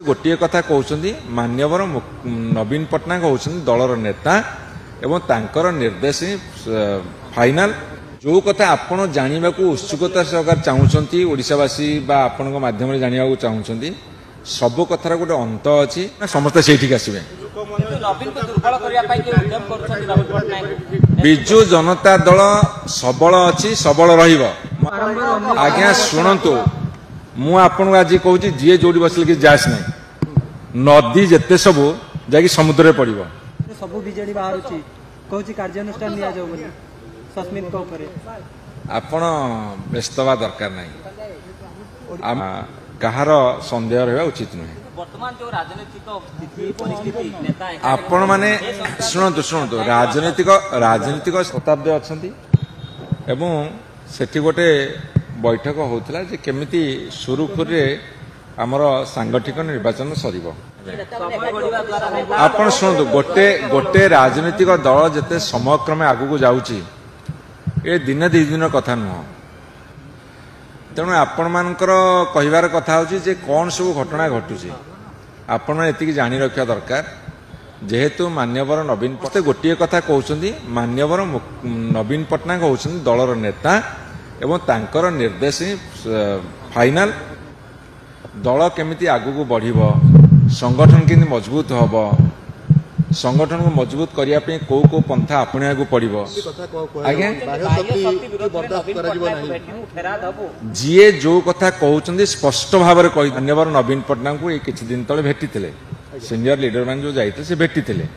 गोटे कथा कहते मान्यवर नवीन पट्टनायक होउछन दलर नेता एवं तांकर निर्देश फाइनाल जो कथा आपण जानिबा को उत्सुकता सहकार चाहूछंती ओडिसावासी बा आपण माध्यम रे जानिबा को चाहूछंती सब कथार गोटे अंत अछि समस्त सेठी आसीबे बिजु जनता दल सबल अछि सबल रहिबो आज्ञा शुणंतु मु आपन आज कहूँ जी जोड़ी बसले कि जास नहीं नदी जिते सब जाकि समुद्र में पड़ो सब बीजेडी बाहर कहूँ कार्यानुष्ठान निया जाऊ बोली सस्मित को ऊपर आपण व्यस्त हवा दरकार नहीं कहार संदेह रहा उचित नुहे आपण माने शुणु शुणु राजनीतिक शताब्दी अच्छा एवं सेठी गोटे बैठक होता जे केमिति सुरुखुरे आमर सांगठिक निर्वाचन सरिबो आपण शुणु गोटे गोटे राजनीतिक दल जिते समयक्रमे आगु को जाउची ए दिन दी दिन कथा नुह तेणु आपण मानकर कहिबार कथा होची जे कौन सब घटना घटुची आपण एतिकी जानी रखा दरकार जेहेतु मान्यवर नवीन पट्टनायक गोटे कथा कहते मान्यवर नवीन पट्टनायक होउछन दलर नेता एवं तांकर निर्देश फाइनाल दल केमिति आगु को बढ़िबो संगठन केमिति मजबूत हबो संगठन को मजबूत करिया पे को पंथा आपणिया को पड़िबो आज्ञा जीए जो कथा कहउचंदी स्पष्ट भाव में कहि मान्यवर नवीन पट्टनायक को किछि दिन तले भेटिथिले सीनियर लीडर मान जो जाइते से भेटिथिले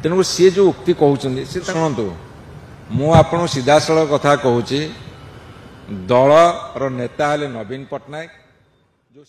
तेणु सी जो उक्ति कहउचंदी से शुणंतु मु आपन सीधा सळख कथा कहूची दलर नेता हेले नवीन पट्टनायक जो